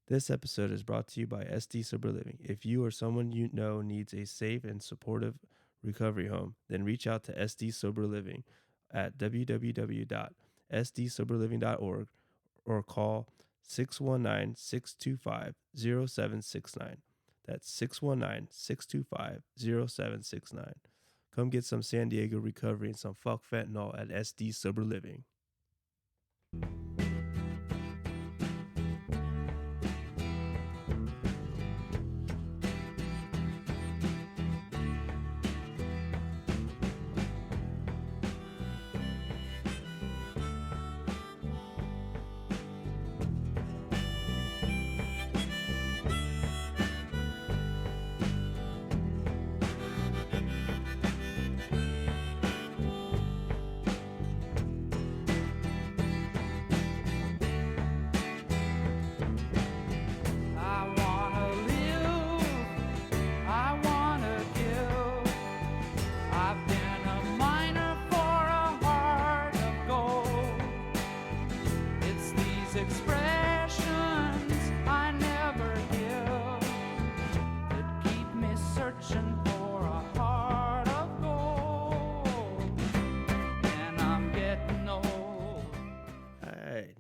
This episode is brought to you by SD Sober Living. If you or someone you know needs a safe and supportive recovery home, then reach out to SD Sober Living at www.sdsoberliving.org or call 619-625-0769. That's 619-625-0769. Come get some San Diego recovery and some fuck fentanyl at SD Sober Living.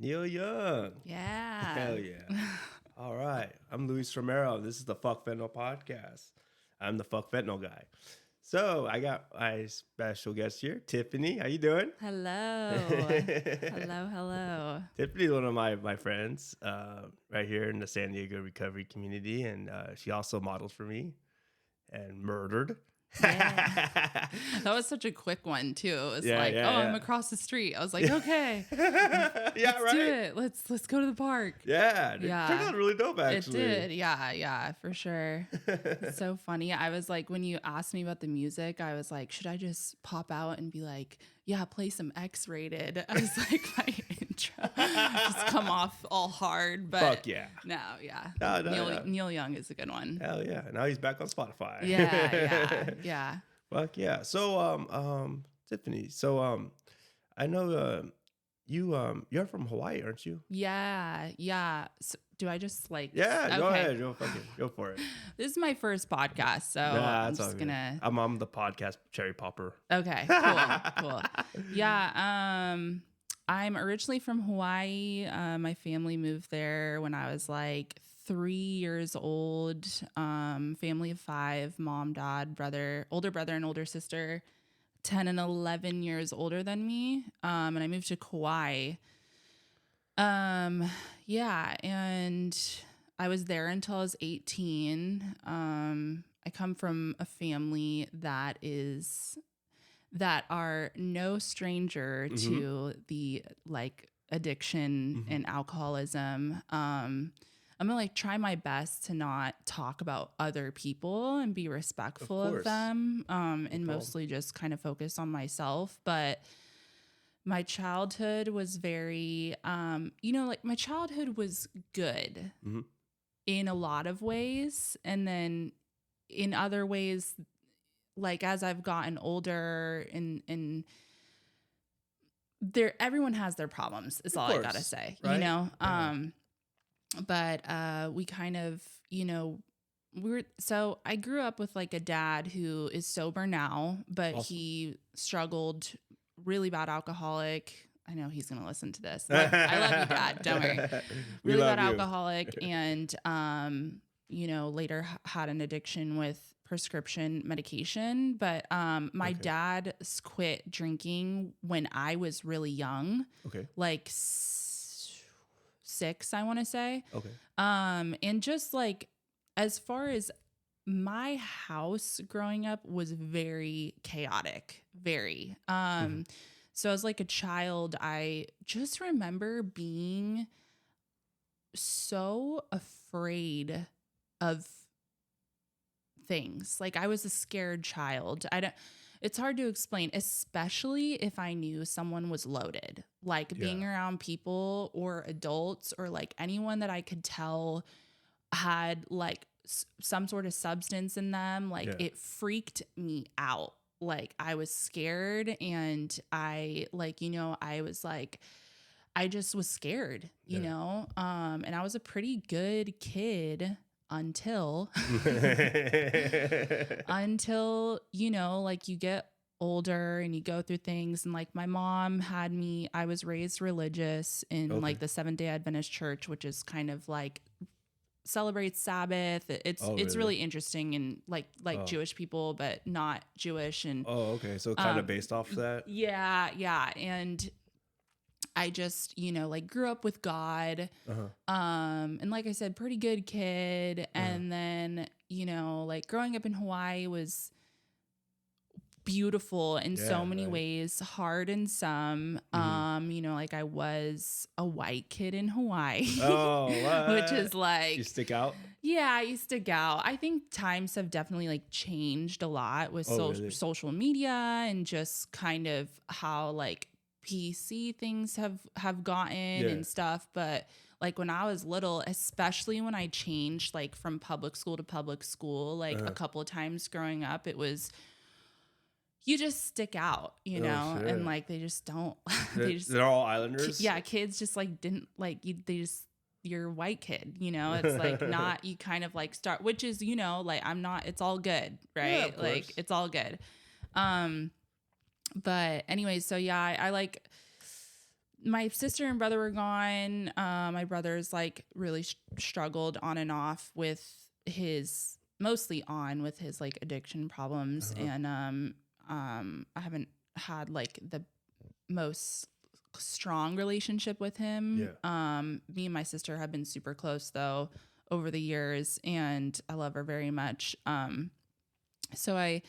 Neil Young. Yeah. Hell yeah. All right. I'm Luis Romero. This is the Fuck Fentanyl podcast. I'm the Fuck Fentanyl guy. So I got my special guest here, Tiffany. How you doing? Hello. Hello. Tiffany's one of my friends right here in the San Diego recovery community. And she also models for me and murdered. Yeah. That was such a quick one too. It was I'm across the street. I was like, okay, let's do it. Let's go to the park. Yeah. It turned out really dope, actually. It did. Yeah, for sure. It's so funny. I was like, when you asked me about the music, I was like, should I just pop out and be like, yeah, play some X-rated? I was like, my intro just come off all hard, but fuck yeah. No, yeah. No. Neil Young is a good one. Hell yeah. Now he's back on Spotify. Yeah. Fuck yeah. So Tiffany, I know you're from Hawaii, aren't you? Yeah. So, do I just like go ahead. Go for it. This is my first podcast, so I'm just gonna I'm the podcast cherry popper. Okay, cool. Yeah. I'm originally from Hawaii. My family moved there when I was like 3 years old. Family of 5, mom, dad, older brother and older sister, 10 and 11 years older than me. And I moved to Kauai. Yeah, and I was there until I was 18. I come from a family that are no stranger to the like addiction and alcoholism. I'm gonna like try my best to not talk about other people and be respectful of them. And mostly just kind of focus on myself. But my childhood was very, my childhood was good in a lot of ways. And then in other ways, like as I've gotten older and everyone has their problems is all I gotta say, right? But we kind of, so I grew up with like a dad who is sober now, but he struggled really bad alcoholic. I know he's going to listen to this. I love you, Dad. Don't worry. Really bad alcoholic. And, later had an addiction with prescription medication. But my dad quit drinking when I was really young. Okay. Like 6, I want to say. Okay. And just like, as far as my house growing up was very chaotic, very. So as like a child, I just remember being so afraid of things. Like I was a scared child. It's hard to explain, especially if I knew someone was loaded, like being around people or adults or like anyone that I could tell had like some sort of substance in them. Like it freaked me out. Like I was scared and I was like, I just was scared, you know? And I was a pretty good kid until, until, you know, like you get older and you go through things. And like my mom had me, I was raised religious in like the Seventh-day Adventist church, which is kind of like celebrates Sabbath. It's really interesting and like Jewish people, but not Jewish. And okay. So kind of based off that. Yeah. And I just, you know, like grew up with God. And like I said, pretty good kid. And then, you know, like growing up in Hawaii was beautiful in so many ways, hard in some. You know, like I was a white kid in Hawaii. Which is like, you stick out. Yeah, I stick out. I think times have definitely like changed a lot with social media and just kind of how like PC things have gotten and stuff. But like when I was little, especially when I changed like from public school to public school, like a couple of times growing up, it was, you just stick out, you know, and like they just don't. They're all islanders. Yeah, kids just like didn't like you. They just, you're a white kid, you know. It's like not, you kind of like start, which is, you know, like I'm not. It's all good, right? Yeah, like it's all good. But anyways, so yeah, I like. My sister and brother were gone. My brother's like really struggled on and off with his, mostly on with his like addiction problems, and I haven't had like the most strong relationship with him. Me and my sister have been super close though over the years, and I love her very much. So I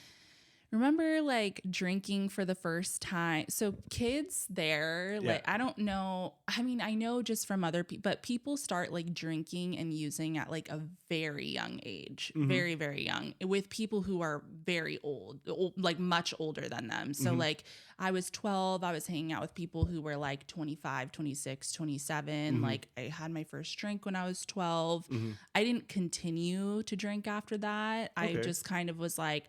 remember like drinking for the first time. So kids there, like, I don't know. I mean, I know just from other people, but people start like drinking and using at like a very young age, very, very young, with people who are very old, like much older than them. So like I was 12, I was hanging out with people who were like 25, 26, 27. Like I had my first drink when I was 12. I didn't continue to drink after that. I just kind of was like,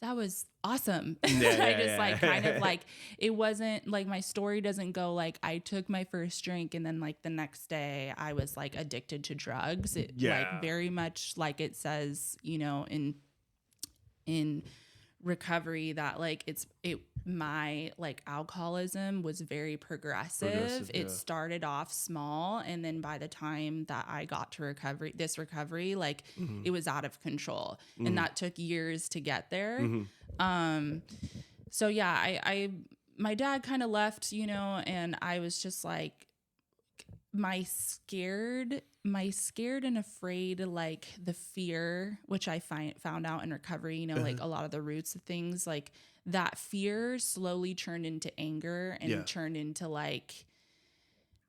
that was awesome. I just like kind of like, it wasn't like my story doesn't go like I took my first drink and then like the next day I was like addicted to drugs. It like very much like it says, you know, in recovery that like my like alcoholism was very progressive. It started off small, and then by the time that I got to recovery, like it was out of control, and that took years to get there. So yeah, I my dad kind of left, you know, and I was just like my scared and afraid, like the fear, which I found out in recovery, you know, like a lot of the roots of things, like that fear slowly turned into anger and turned into like,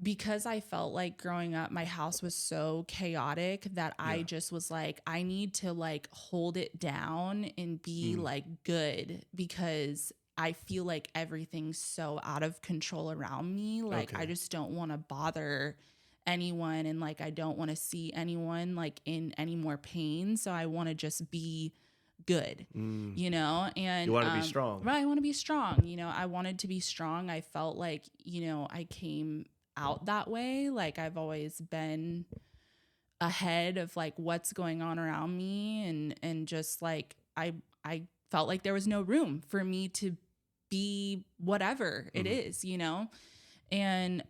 because I felt like growing up, my house was so chaotic that I just was like, I need to like hold it down and be like good, because I feel like everything's so out of control around me. Like, I just don't want to bother anyone, and like I don't want to see anyone like in any more pain. So I want to just be good, you know. And you want to be strong. Right, I want to be strong. You know, I wanted to be strong. I felt like, you know, I came out that way. Like I've always been ahead of like what's going on around me, and just like I felt like there was no room for me to be whatever it is, you know. And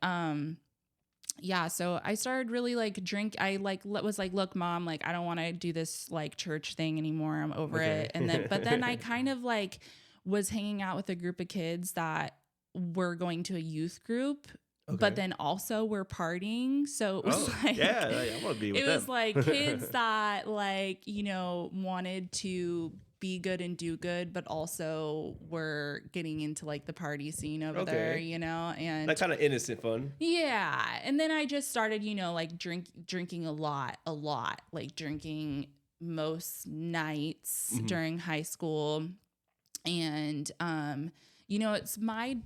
yeah, so I started really like I like was like, look, Mom, like I don't want to do this like church thing anymore. I'm over it. And then but then I kind of like was hanging out with a group of kids that were going to a youth group. But then also we're partying. So it was like, I want to be with them. It was like kids that like, you know, wanted to be good and do good, but also were getting into like the party scene over there, you know, and that kind of innocent fun. Yeah. And then I just started, you know, like drinking a lot, like drinking most nights during high school. And, you know, it's my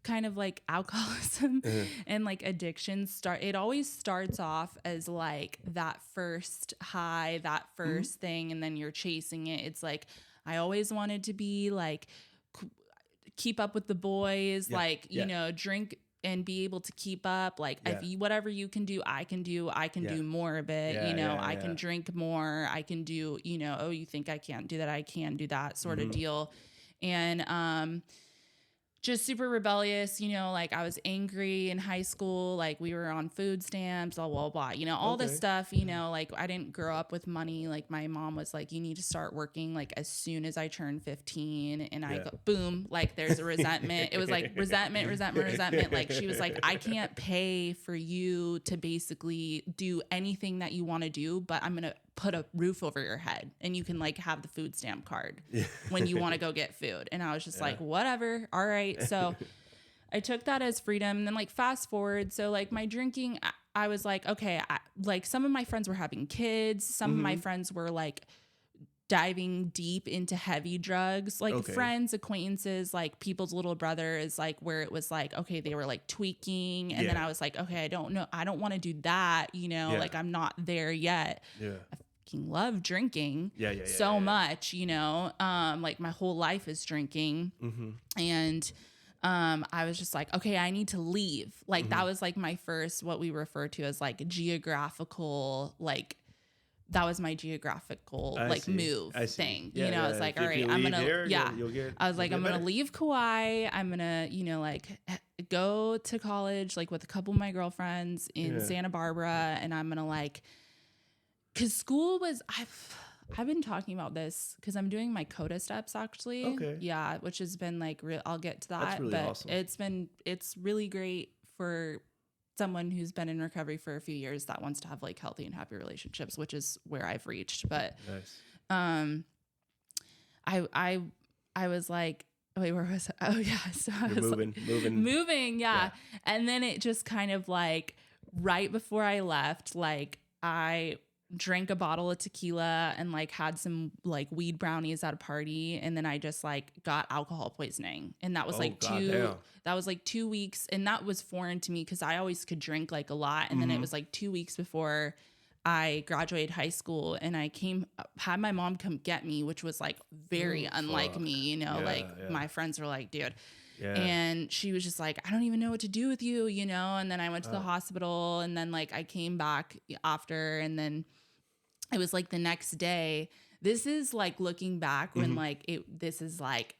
kind of like alcoholism and like addiction it always starts off as like that first high, that first thing, and then you're chasing it. It's like I always wanted to be like keep up with the boys, like you know, drink and be able to keep up. Like if you, whatever you can do, I can do more of it. I can drink more. I can do, oh, you think I can't do that? I can do that sort of deal. And, just super rebellious, like I was angry in high school, like we were on food stamps, blah, blah, blah, all this stuff, like I didn't grow up with money. Like my mom was like, you need to start working like as soon as I turned 15. And I go, boom, like there's a resentment. It was like resentment. Like she was like, I can't pay for you to basically do anything that you want to do, but I'm going to put a roof over your head and you can like have the food stamp card when you want to go get food. And I was just like, whatever. All right. So I took that as freedom. And then like fast forward. So like my drinking, I was like, okay, like some of my friends were having kids. Some of my friends were like diving deep into heavy drugs, like friends, acquaintances, like people's little brother is like where it was like, okay, they were like tweaking. And then I was like, okay, I don't know. I don't want to do that. Like I'm not there yet. I fucking love drinking so much, like my whole life is drinking. And I was just like, okay, I need to leave. Like that was like my first, what we refer to as like geographical, like that was my geographical move thing. I was like, all right, I'm going to, I was like, I'm going to leave Kauai. I'm going to, like go to college, like with a couple of my girlfriends in Santa Barbara. And I'm going to like, cause school was, I've been talking about this because I'm doing my CODA steps actually. Okay. Yeah. Which has been like, I'll get to that. That's really awesome. It's really great for someone who's been in recovery for a few years that wants to have like healthy and happy relationships, which is where I've reached. But, I was like, wait, where was I? Oh yeah. So I was moving. Yeah. And then it just kind of like right before I left, like I drank a bottle of tequila and like had some like weed brownies at a party. And then I just like got alcohol poisoning. And that was that was like 2 weeks. And that was foreign to me because I always could drink like a lot. And then it was like 2 weeks before I graduated high school and I had my mom come get me, which was like very unlike me, my friends were like, dude. Yeah. And she was just like, I don't even know what to do with you, and then I went to the hospital and then like I came back after and then it was like the next day. This is like looking back when like this is like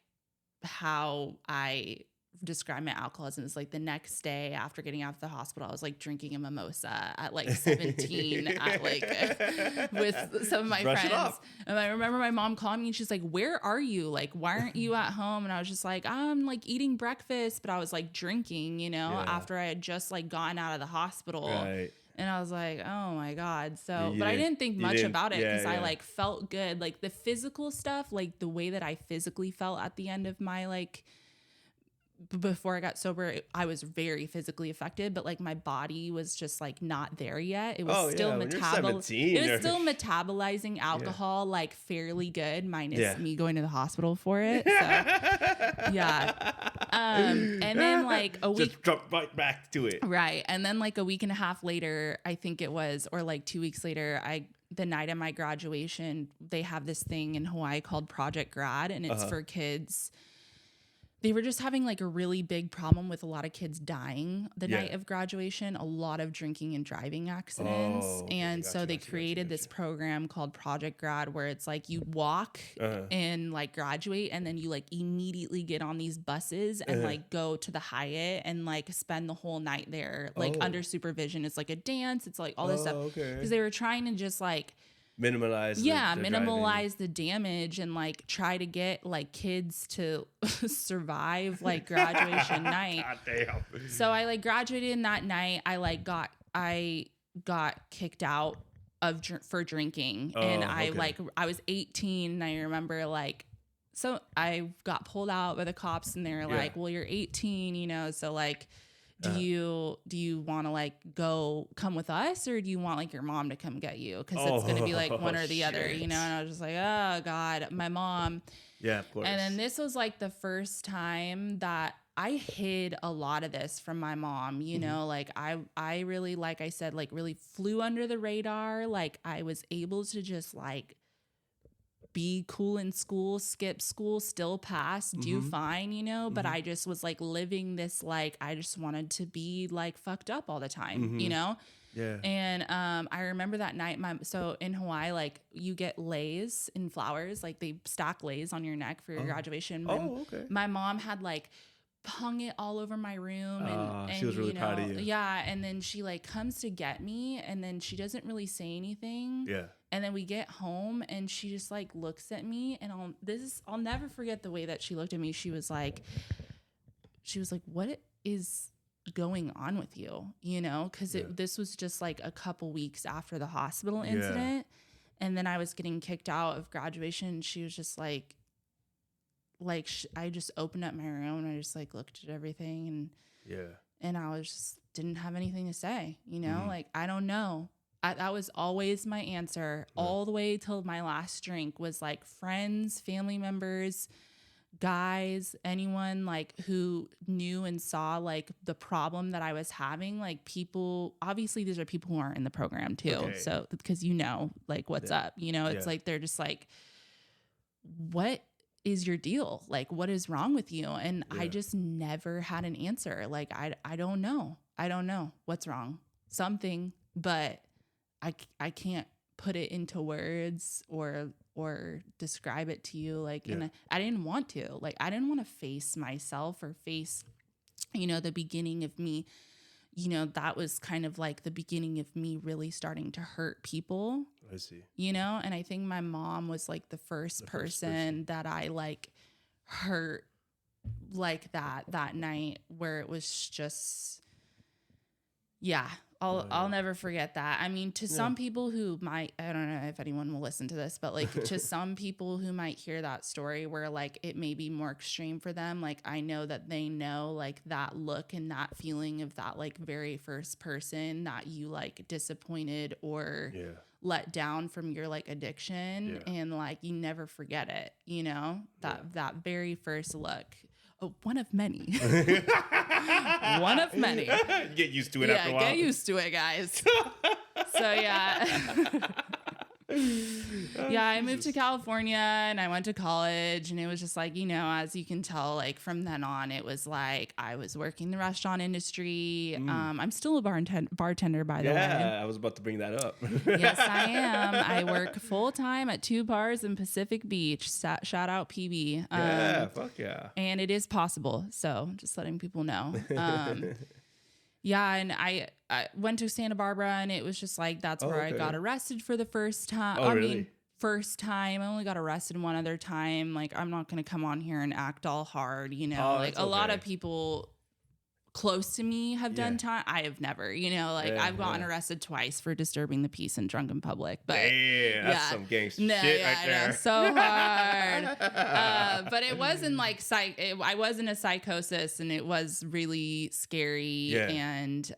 how I describe my alcoholism. Is like the next day after getting out of the hospital, I was like drinking a mimosa at like 17 at like with some of my friends. And I remember my mom calling me and she's like, where are you? Like, why aren't you at home? And I was just like, I'm like eating breakfast, but I was like drinking, after I had just like gotten out of the hospital. Right. And I was like, oh my God. So, but I didn't think much about it because I like felt good. Like the physical stuff, like the way that I physically felt at the end of my like, before I got sober, I was very physically affected, but like my body was just like not there yet. It was still metabolizing alcohol like fairly good, minus me going to the hospital for it. So and then like a week, just jump right back to it. Right. And then like a week and a half later, I think it was, or like 2 weeks later, the night of my graduation, they have this thing in Hawaii called Project Grad, and it's for kids. They were just having like a really big problem with a lot of kids dying the night of graduation, a lot of drinking and driving accidents. And so they created this program called Project Grad where it's like you walk and like graduate and then you like immediately get on these buses and like go to the Hyatt and like spend the whole night there, like under supervision. It's like a dance. It's like all this stuff. Because they were trying to just like minimize the damage and like try to get like kids to survive like graduation night. God damn. So I like graduated in that night. I got kicked out for drinking, and I was 18 and I remember like, so I got pulled out by the cops and they're like, well, you're 18, so like, do you want to like come with us, or do you want like your mom to come get you? Because it's going to be like one or the other, And I was just like, oh God, my mom. Yeah, of course. And then this was like the first time that I hid a lot of this from my mom, like I really, like I said, like really flew under the radar. Like I was able to just like be cool in school, skip school, still pass, do fine, you know, but I just was like living this, like, I just wanted to be like fucked up all the time, you know? Yeah. And I remember that night, so in Hawaii, like you get leis in flowers, like they stack leis on your neck for your graduation. Okay. My mom had like hung it all over my room, and she was really proud of you. Yeah, and then she like comes to get me, and then she doesn't really say anything. Yeah. And then we get home, and she just like looks at me, and I'll never forget the way that she looked at me. She was like, "What is going on with you?" You know, because this was just like a couple weeks after the hospital incident, and then I was getting kicked out of graduation. And she was just like I just opened up my room and I just like looked at everything, and I was just didn't have anything to say, you know, like, I don't know. That was always my answer all the way till my last drink was like friends, family members, guys, anyone like who knew and saw like the problem that I was having, like people, obviously these are people who aren't in the program too. Okay. So, because you know, like what's up, you know, it's like, they're just like, what is your deal? Like, what is wrong with you? And I just never had an answer. Like, I don't know. I don't know what's wrong. Something, but I can't put it into words or describe it to you. Like, and I didn't want to, like, I didn't want to face myself or face, you know, the beginning of me, you know, that was kind of like the beginning of me really starting to hurt people. I see. You know, and I think my mom was like the first person that I like hurt like that night, where it was just, I'll never forget that. I mean, to some people who might, I don't know if anyone will listen to this, but like to some people who might hear that story where like it may be more extreme for them, like I know that they know like that look and that feeling of that like very first person that you like disappointed or let down from your like addiction, and like you never forget it, you know, that very first look. Oh, one of many. One of many. Get used to it after a while. Get used to it, guys. So I moved to California and I went to college, and it was just like, you know, as you can tell, like from then on, it was like I was working the restaurant industry. I'm still a bartender, by the way. Yeah, I was about to bring that up. Yes, I am. I work full time at 2 bars in Pacific Beach. Shout out PB. Fuck yeah. And it is possible. So just letting people know. And I went to Santa Barbara, and it was just like, that's where I got arrested for the first time. Oh, really? First time. I only got arrested one other time. Like, I'm not going to come on here and act all hard, you know, like a lot of people close to me have done time. I have never, you know, like I've gotten arrested twice for disturbing the peace and drunk in public. But that's some gangster shit right there. No, so hard. But it wasn't like I was in a psychosis, and it was really scary. And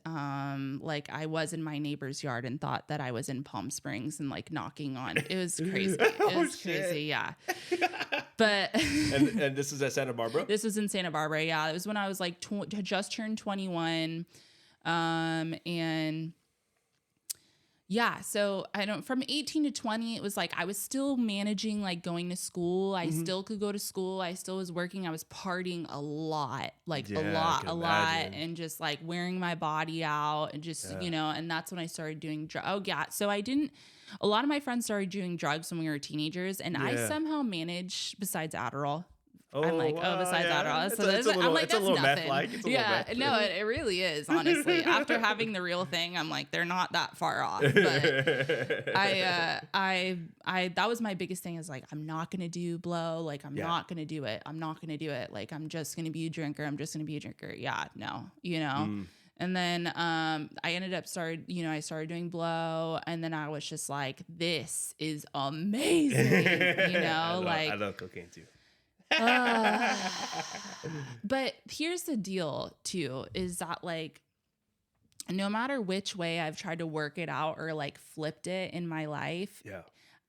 like I was in my neighbor's yard and thought that I was in Palm Springs and like knocking on. It was crazy. It was crazy. Yeah. But and this is at Santa Barbara? This was in Santa Barbara. Yeah. It was when I was like just turned 21. And yeah, so from 18 to 20, it was like I was still managing like going to school. I still could go to school. I still was working. I was partying a lot, like a lot, and just like wearing my body out and just, you know, and that's when I started doing drugs. So a lot of my friends started doing drugs when we were teenagers, and I somehow managed, besides Adderall. I'm like, besides Adderall. So it's a little nothing. No, it really is, honestly. After having the real thing, I'm like, they're not that far off. But I that was my biggest thing, is like, I'm not going to do blow. Like, I'm not going to do it. I'm not going to do it. Like, I'm just going to be a drinker. I'm just going to be a drinker. Yeah, no, you know? And then I started doing blow, and then I was just like, this is amazing. You know, I love cocaine too. But here's the deal too, is that like, no matter which way I've tried to work it out or like flipped it in my life,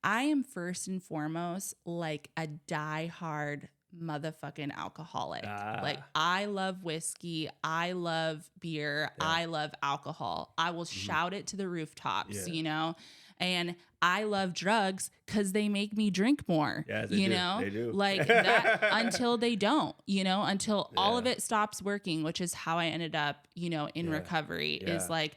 I am first and foremost like a diehard motherfucking alcoholic. Like, I love whiskey, I love beer, I love alcohol. I will shout it to the rooftops, you know? And I love drugs because they make me drink more. Yeah, they you do. know, They do. like that until they don't, until all of Yeah. it stops working, which is how I ended up, in recovery. Yeah. Is like,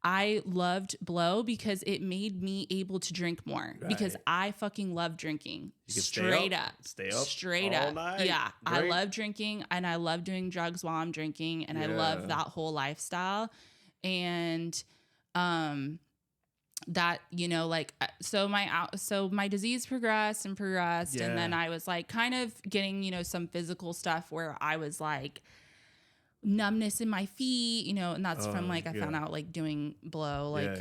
I loved blow because it made me able to drink more because Right. I fucking love drinking. You can Straight up. Stay up Straight all up. night, Yeah. I drink. love drinking and I love doing drugs while I'm drinking and I love that whole lifestyle. And that, like, so my disease progressed and then I was like kind of getting, some physical stuff where I was like numbness in my feet, and that's from like I found out like doing blow, like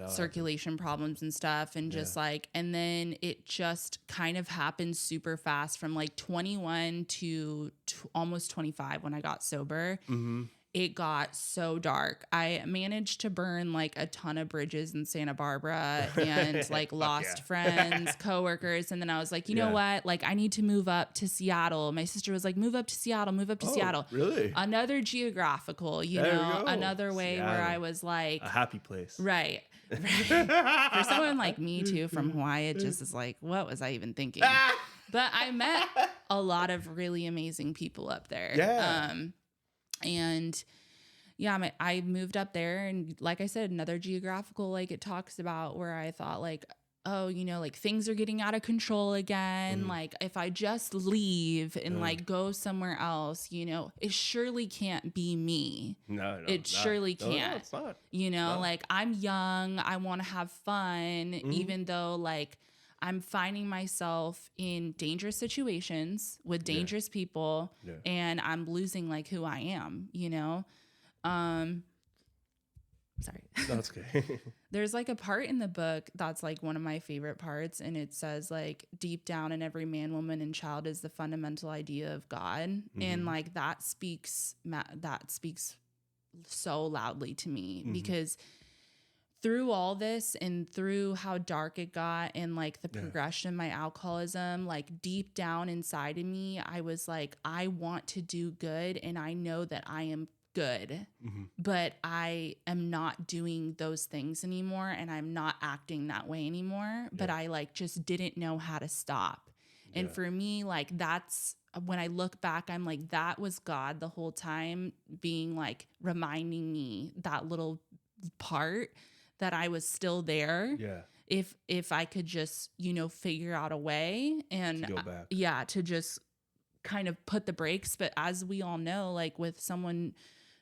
circulation problems and stuff, and just like, and then it just kind of happened super fast from like 21 to almost 25 when I got sober. Mm-hmm. It got so dark. I managed to burn like a ton of bridges in Santa Barbara and like lost friends, coworkers. And then I was like, you know what? Like I need to move up to Seattle. My sister was like, move up to Seattle. Really? Another geographical, another way Seattle. Where I was like. A happy place. Right. For someone like me too from Hawaii, it just is like, what was I even thinking? But I met a lot of really amazing people up there. Yeah. And yeah, I moved up there, and like I said, another geographical, like it talks about where I thought like, oh, like things are getting out of control again. Like if I just leave and like go somewhere else, it surely can't be me. No, it surely can't. No, it's not. Like I'm young, I want to have fun, even though like I'm finding myself in dangerous situations with dangerous people and I'm losing like who I am, sorry. That's okay. There's like a part in the book that's like one of my favorite parts. And it says like deep down in every man, woman, and child is the fundamental idea of God. Mm-hmm. And like that speaks so loudly to me because through all this and through how dark it got and like the progression of my alcoholism, like deep down inside of me, I was like, I want to do good and I know that I am good, but I am not doing those things anymore and I'm not acting that way anymore, but I like just didn't know how to stop. And for me, like that's when I look back, I'm like, that was God the whole time being like reminding me that little part that I was still there. Yeah. If I could just, figure out a way and to go back. To just kind of put the brakes. But as we all know, like with someone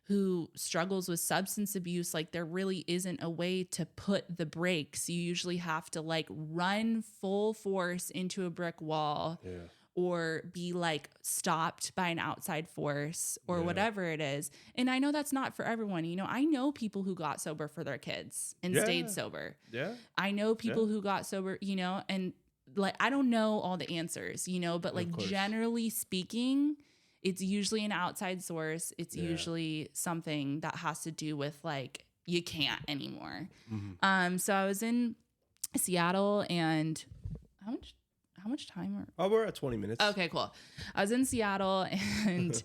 who struggles with substance abuse, like there really isn't a way to put the brakes. You usually have to like run full force into a brick wall. Yeah. Or be like stopped by an outside force or whatever it is. And I know that's not for everyone. I know people who got sober for their kids and stayed sober. Yeah. I know people who got sober, and like, I don't know all the answers, but like generally speaking, it's usually an outside source. It's usually something that has to do with like, you can't anymore. Mm-hmm. So I was in Seattle and how much time? We're at 20 minutes. Okay, cool. I was in Seattle and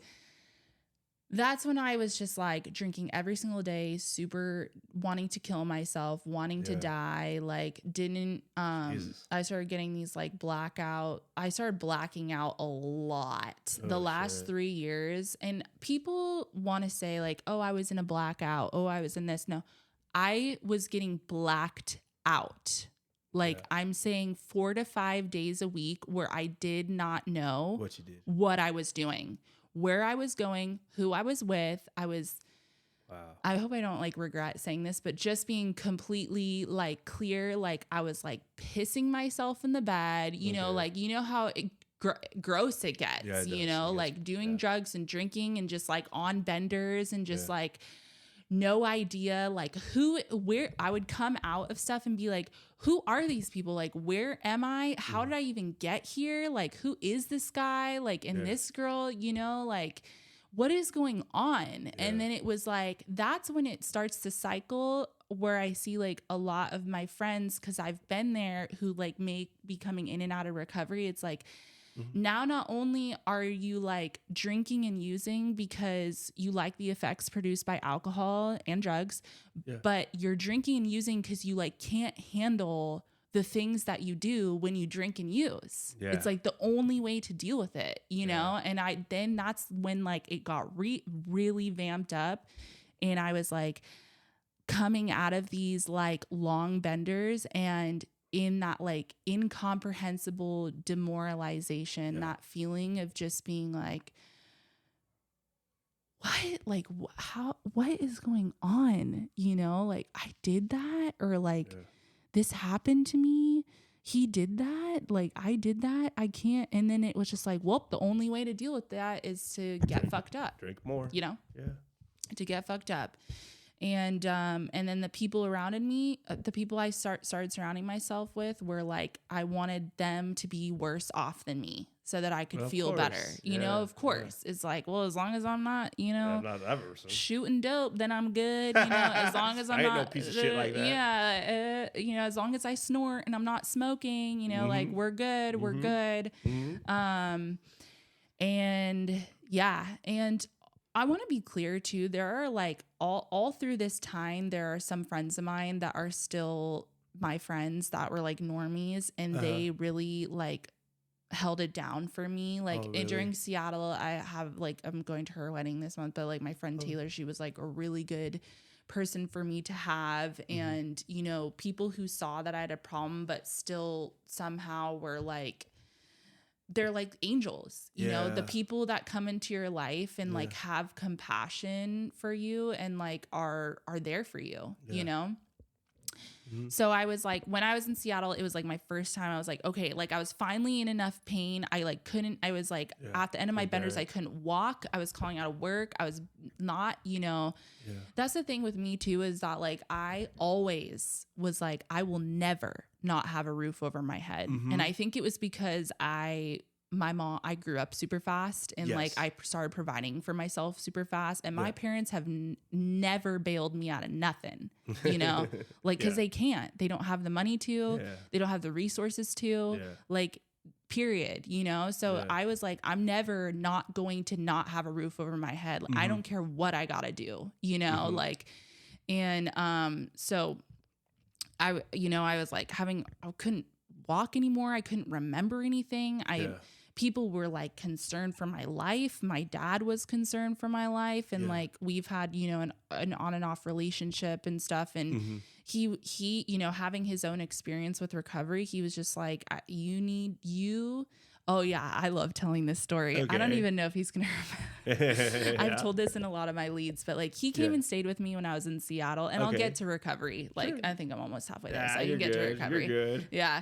that's when I was just like drinking every single day, super wanting to kill myself, wanting to die. Like didn't, I started getting these like I started blacking out a lot the last 3 years. And people want to say like, oh, I was in a blackout. Oh, I was in this. No, I was getting blacked out. Like I'm saying 4 to 5 days a week where I did not know what I was doing, where I was going, who I was with. I hope I don't like regret saying this, but just being completely like clear. Like I was like pissing myself in the bed, know, like, how gross it gets, like doing drugs and drinking and just like on benders and just like no idea like where I would come out of stuff and be like, who are these people? Like, where am I? How did I even get here? Like, who is this guy? Like, and this girl, like, what is going on? Yeah. And then it was like, that's when it starts to cycle where I see like a lot of my friends, cause I've been there who like may be coming in and out of recovery. It's like, now not only are you like drinking and using because you like the effects produced by alcohol and drugs, but you're drinking and using because you like can't handle the things that you do when you drink and use. It's like the only way to deal with it, you know? And then that's when like it got really vamped up, and I was like coming out of these like long benders and in that like incomprehensible demoralization, that feeling of just being like, what, like how, what is going on? You know, like I did that, or like, this happened to me. He did that. Like I did that. I can't. And then it was just like, well, the only way to deal with that is to get fucked up. Drink more. You know? Yeah. To get fucked up. And then the people around me, the people I started surrounding myself with were like, I wanted them to be worse off than me so that I could feel better. You know, of course. It's like, well, as long as I'm not, you know, I'm not that person. Shooting dope, then I'm good. You know, as long as I'm I ain't not no piece of shit like that. Yeah. You know, as long as I snort and I'm not smoking, you know, like we're good. We're good. And yeah. And I want to be clear too. There are like all through this time, there are some friends of mine that are still my friends that were like normies, and they really like held it down for me. Like during Seattle, I'm going to her wedding this month, but like my friend Taylor, she was like a really good person for me to have. And, you know, people who saw that I had a problem, but still somehow were like, they're like angels, you know, the people that come into your life and like have compassion for you and like are there for you, you know? So I was like, when I was in Seattle, it was like my first time. I was like, okay, like I was finally in enough pain. I like couldn't, I was like at the end of my benders, I couldn't walk. I was calling out of work. I was not, you know, that's the thing with me too, is that like, I always was like, I will never not have a roof over my head. And I think it was because my mom, I grew up super fast, and like I started providing for myself super fast, and my parents have never bailed me out of nothing, you know, like, cause they can't, they don't have the money to, they don't have the resources to, like, period, you know? So I was like, I'm never not going to not have a roof over my head. Like, I don't care what I gotta do, you know, like, and, so I was like I couldn't walk anymore. I couldn't remember anything. People were like concerned for my life. My dad was concerned for my life. And like, we've had, you know, an on and off relationship and stuff. And he, you know, having his own experience with recovery, he was just like, oh yeah, I love telling this story. I don't even know if he's going to remember. I've told this in a lot of my leads, but like he came and stayed with me when I was in Seattle, and I'll get to recovery. Like, I think I'm almost halfway there, so I can get to recovery. You're good. Yeah.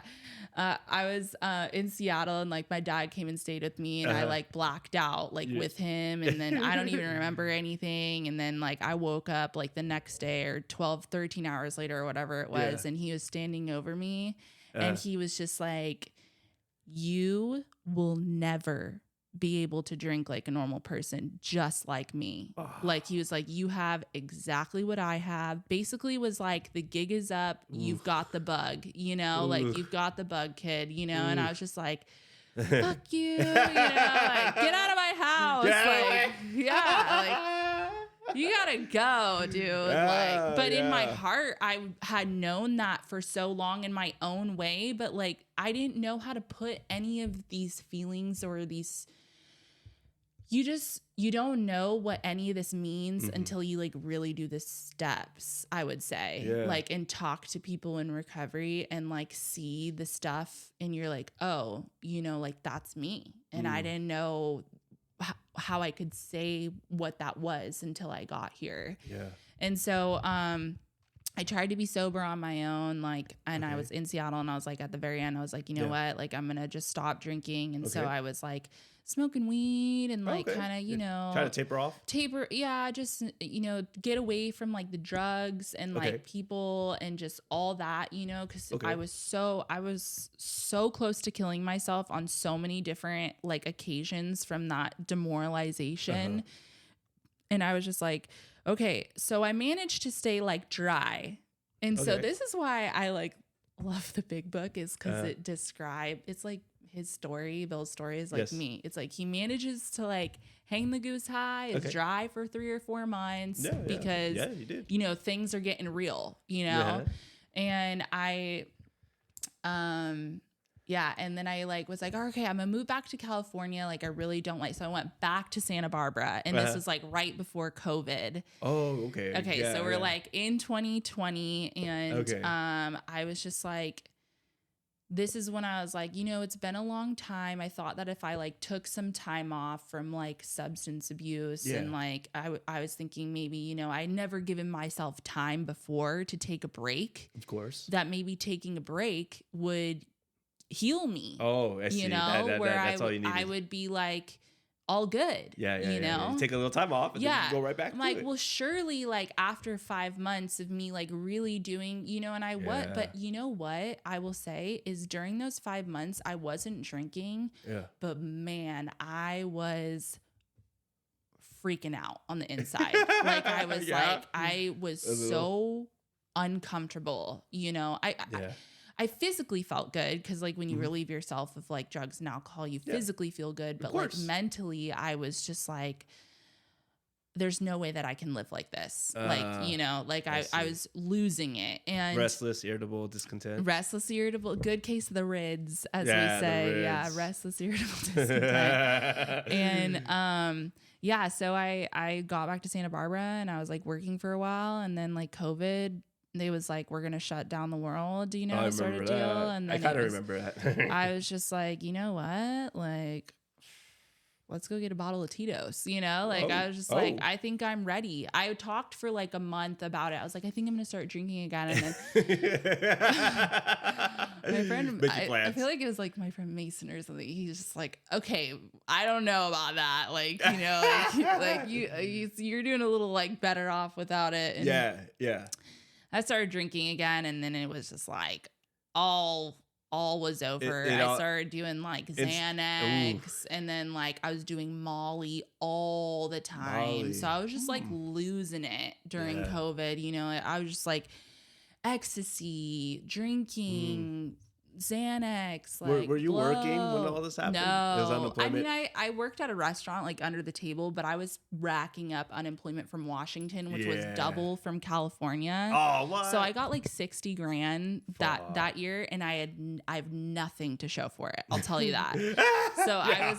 I was in Seattle, and like my dad came and stayed with me, and I like blacked out like with him. And then I don't even remember anything. And then like I woke up like the next day or 13 hours later or whatever it was. And he was standing over me, and he was just like, you will never be able to drink like a normal person, just like me. Like, he was like, you have exactly what I have. Basically was like, the gig is up. You've got the bug, you know, like you've got the bug, kid, you know? And I was just like, fuck you, you know, like, get out of my house. Like, you gotta go, dude. Like, but in my heart, I had known that for so long in my own way, but like, I didn't know how to put any of these feelings or these, you don't know what any of this means until you like really do the steps, I would say, like, and talk to people in recovery and like see the stuff, and you're like, oh, you know, like that's me. And I didn't know how I could say what that was until I got here. And so, I tried to be sober on my own, like, and I was in Seattle, and I was like, at the very end, I was like, you know what, like, I'm going to just stop drinking. And so I was like smoking weed and like kind of, you know, try to taper off. Just, you know, get away from like the drugs and like people and just all that, you know, because I was so close to killing myself on so many different like occasions from that demoralization. And I was just like, okay, so I managed to stay like dry. And so this is why I like love the big book, is because it's like Bill's story is like Yes. me. It's like he manages to like hang the goose high, is Okay. dry for 3 or 4 months Yeah, because, yeah, you did. you know, things are getting real, you know? And yeah. And then I like was like, oh, okay, I'm gonna move back to California. Like I really don't like, so I went back to Santa Barbara and this was like right before COVID. Oh, okay. Okay. Yeah, so we're like in 2020 and, Okay. I was just like, this is when I was like, you know, it's been a long time. I thought that if I like took some time off from like substance abuse and like, I was thinking maybe, you know, I'd never given myself time before to take a break. Of course. That maybe taking a break would heal me. Oh, I see. You know, where that's all you needed. I would be like all good. Yeah. You know, You take a little time off and then you go right back I'm to like, it. well, surely like after 5 months of me like really doing, you know, and but you know what I will say is during those 5 months, I wasn't drinking, but man, I was freaking out on the inside. Like I was I was so uncomfortable, you know, I physically felt good because like when you relieve yourself of like drugs and alcohol, you physically feel good. But like mentally, I was just like, there's no way that I can live like this. Like, you know, like I was losing it. And restless, irritable, discontent. Restless, irritable, good case of the RIDS, as we say. Yeah, restless, irritable, discontent. And so I got back to Santa Barbara and I was like working for a while, and then like COVID, they was like, we're going to shut down the world, you know, sort of deal. And then I kind of remember that. I was just like, you know what? Like, let's go get a bottle of Tito's, you know? Like, I was just like, I think I'm ready. I talked for like a month about it. I was like, I think I'm going to start drinking again. And then my friend, I feel like it was like my friend Mason or something. He's just like, okay, I don't know about that. Like, you know, like you're doing a little like better off without it. And yeah. I started drinking again, and then it was just like all was over. I started doing like Xanax, and then like I was doing Molly all the time. So I was just like losing it during COVID. You know, I was just like ecstasy, drinking, Xanax. Like, were you working when all this happened? No, I mean, I worked at a restaurant like under the table, but I was racking up unemployment from Washington, which was double from California. Oh, what? So I got like 60 grand that year, and I have nothing to show for it. I'll tell you that. So I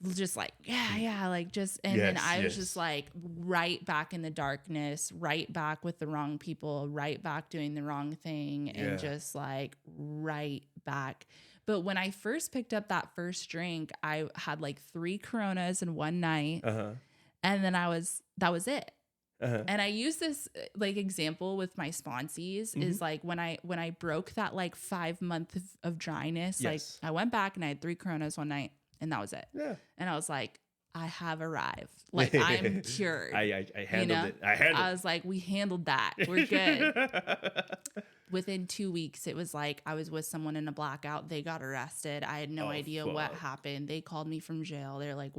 was just like, then I was just like right back in the darkness, right back with the wrong people, right back doing the wrong thing, and just like right back. But when I first picked up that first drink, I had like 3 Coronas in one night, and then that was it. And I use this like example with my sponsees is like when I broke that like 5 month of dryness, like I went back and I had 3 Coronas one night, and that was it. Yeah. And I was like, I have arrived. Like I'm cured. I handled it. I was like, we handled that. We're good. Within 2 weeks, it was like I was with someone in a blackout. They got arrested. I had no idea what happened. They called me from jail. They're like,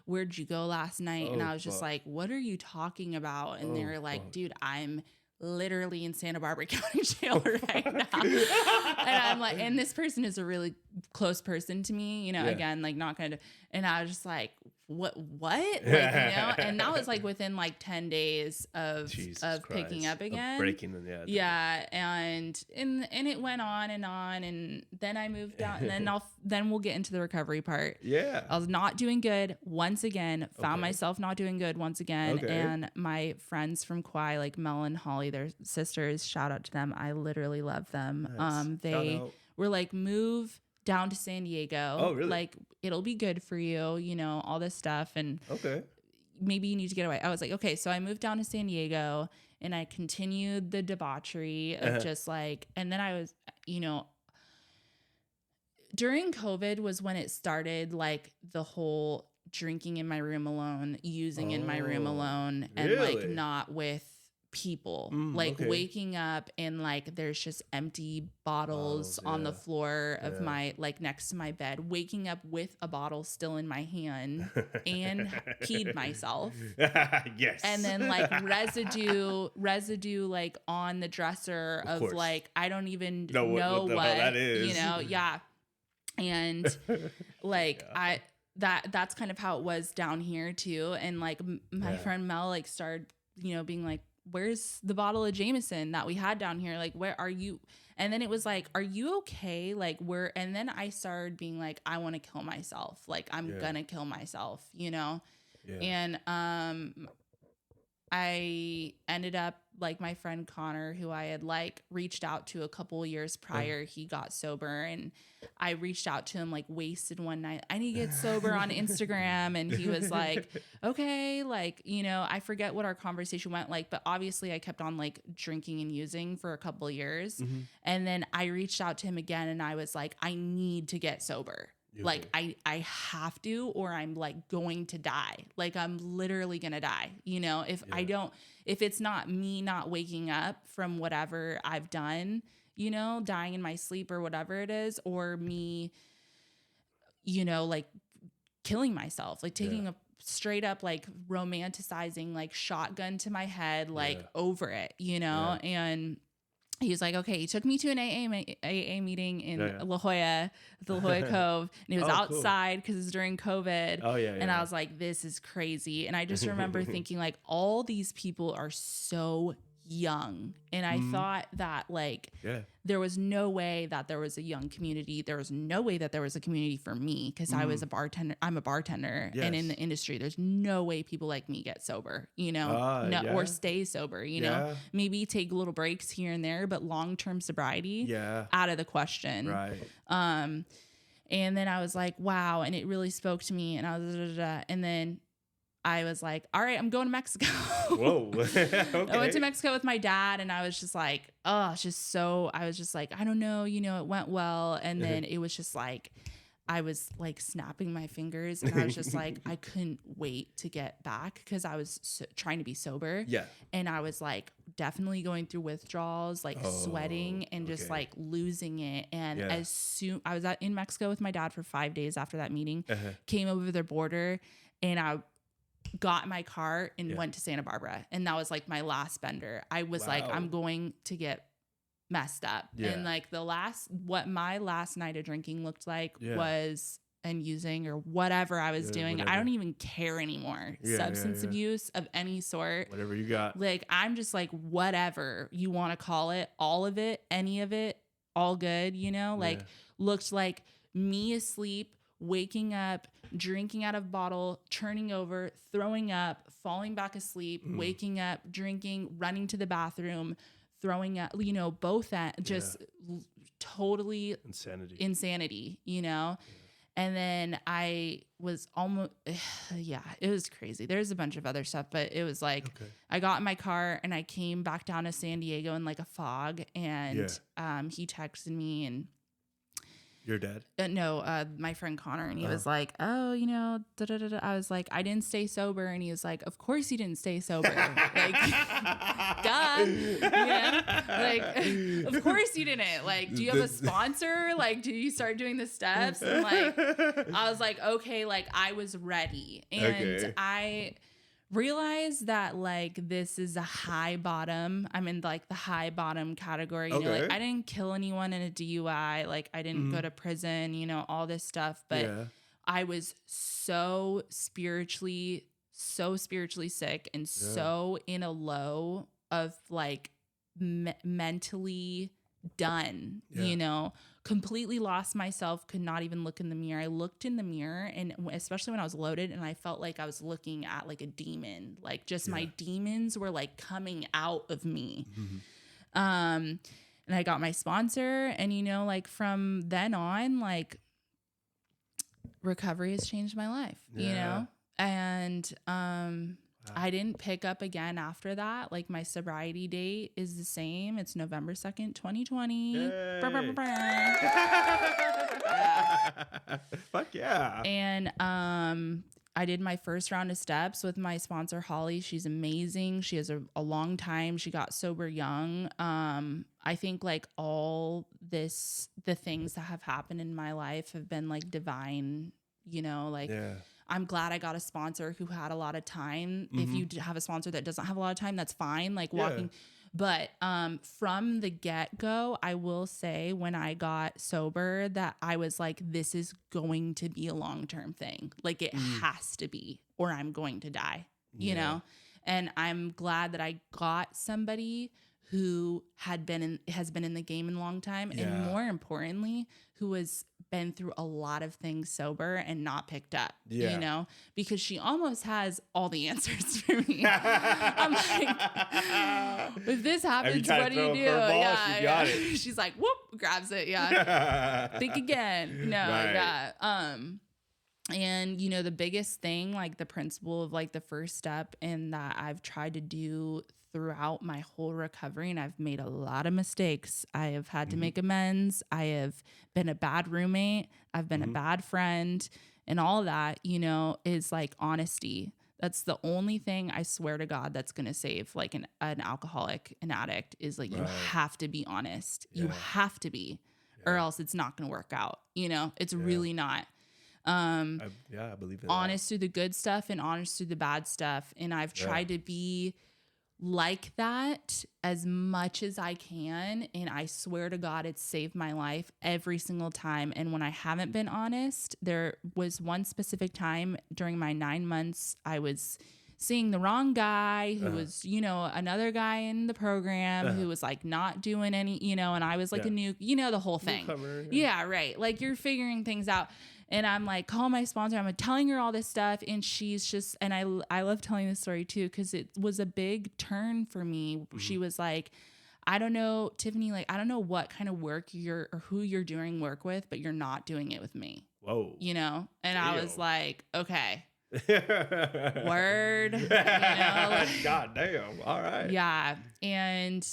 where'd you go last night? And I was just like, what are you talking about? And they were like, dude, I'm literally in Santa Barbara County Jail right now. And I'm like, and this person is a really close person to me, you know, again, like not kind of, and I was just like, what? Like, you know, and that was like within like 10 days of picking up again. Breaking them, and it went on, and then I moved out, and then we'll get into the recovery part. Yeah. I was not doing good once again, found myself not doing good once again. And my friends from Kauai, like Mel and Holly, their sisters, shout out to them. I literally love them. Nice. They were like, move down to San Diego. Oh, really? Like, it'll be good for you, you know, all this stuff. And maybe you need to get away. I was like, okay. So I moved down to San Diego, and I continued the debauchery of just like, and then I was, you know, during COVID was when it started, like the whole drinking in my room alone, using in my room alone, and like not with people, waking up and like there's just empty bottles on the floor of my, like next to my bed, waking up with a bottle still in my hand and peed myself. And then like residue like on the dresser of like, I don't even know what that is, you know. And like that's kind of how it was down here too. And like my friend Mel like started, being like, where's the bottle of Jameson that we had down here? Like, where are you? And then it was like, are you okay? Like, and then I started being like, I want to kill myself. Like, I'm gonna kill myself, Yeah. And I ended up, like, my friend Connor, who I had like reached out to a couple years prior, he got sober, and I reached out to him like wasted one night. I need to get sober on Instagram. And he was like, okay, like, I forget what our conversation went like, but obviously I kept on like drinking and using for a couple of years. And then I reached out to him again, and I was like, I need to get sober. Like I have to, or I'm like going to die. Like I'm literally going to die. If it's not me not waking up from whatever I've done, dying in my sleep or whatever it is, or me, like killing myself, like taking a straight up, like romanticizing, like shotgun to my head, like over it, and he was like, okay, he took me to an AA meeting in La Jolla, the La Jolla Cove, and it was outside because it was during COVID. And I was like, this is crazy. And I just remember thinking like, all these people are so young. And I thought that like, there was no way that there was a young community. There was no way that there was a community for me, because I was a bartender. I'm a bartender, and in the industry, there's no way people like me get sober, or stay sober, maybe take little breaks here and there, but long-term sobriety, out of the question. Right. And then I was like, wow. And it really spoke to me, and I was, and then I was like, all right, I'm going to Mexico. Whoa. Okay. I went to Mexico with my dad, and I was just like, I was just like, I don't know, it went well. And then it was just like, I was like snapping my fingers, and I was just like, I couldn't wait to get back, because I was trying to be sober. Yeah. And I was like definitely going through withdrawals, like sweating and just like losing it. And as soon I was in Mexico with my dad for 5 days after that meeting, came over the border, and I got in my car and went to Santa Barbara. And that was like my last bender. I was like, I'm going to get messed up. And like what my last night of drinking looked like was, and using or whatever I was doing. Whatever. I don't even care anymore. Substance abuse of any sort. Whatever you got. Like, I'm just like, whatever you want to call it, all of it, any of it, all good, like looked like me asleep, waking up, drinking out of bottle, turning over, throwing up, falling back asleep, waking up, drinking, running to the bathroom, throwing up, both at just totally insanity, And then I was almost, it was crazy. There's a bunch of other stuff, but it was like, I got in my car and I came back down to San Diego in like a fog, and he texted me, and your dad? No, my friend Connor, and he was like, oh, I was like, I didn't stay sober. And he was like, of course you didn't stay sober. Like, duh. Like, of course you didn't. Like, do you have a sponsor? Like, do you start doing the steps? And like, I was like, okay, like I was ready. And I realized that like this is a high bottom. I'm in like the high bottom category. Like I didn't kill anyone in a DUI. Like I didn't go to prison, all this stuff. But I was so spiritually sick, and so in a low of like mentally done, completely lost myself, could not even look in the mirror. I looked in the mirror, and especially when I was loaded, and I felt like I was looking at like a demon, like just my demons were like coming out of me. And I got my sponsor, and like from then on, like recovery has changed my life, and I didn't pick up again after that. Like my sobriety date is the same. It's November 2nd, 2020. Fuck yeah. And I did my first round of steps with my sponsor, Holly. She's amazing. She has a long time. She got sober young. I think like the things that have happened in my life have been like divine, I'm glad I got a sponsor who had a lot of time. If you have a sponsor that doesn't have a lot of time, that's fine. Like But from the get-go, I will say when I got sober that I was like, this is going to be a long-term thing. Like it has to be, or I'm going to die, you know? And I'm glad that I got somebody who has been in the game in a long time. And more importantly, who has been through a lot of things sober and not picked up, you know, because she almost has all the answers for me. I'm like, if this happens, what do you do? Yeah, got it. She's like, whoop, grabs it. Yeah. Think again. No, yeah. And you know, the biggest thing, like the principle of like the first step, and that I've tried to do throughout my whole recovery, and I've made a lot of mistakes. I have had to make amends. I have been a bad roommate. I've been a bad friend, and all that, you know, is like honesty. That's the only thing, I swear to God, that's going to save like an alcoholic, an addict, is like, you have to be honest. You have to be, or else it's not going to work out. You know, it's really not. I believe in honest through the good stuff and honest through the bad stuff. And I've tried to be like that as much as I can. And I swear to God, it's saved my life every single time. And when I haven't been honest, there was one specific time during my 9 months, I was seeing the wrong guy who was, you know, another guy in the program who was like not doing any, you know, and I was like a new, you know, the whole thing. Newcomer, yeah, right. Like you're figuring things out. And I'm like, call my sponsor. I'm telling her all this stuff. And she's just, and I love telling this story too, because it was a big turn for me. She was like, I don't know, Tiffany, like, I don't know what kind of work or who you're doing work with, but you're not doing it with me. Whoa. You know? And I was like, okay. Word. You know? Like, God damn. All right. Yeah. And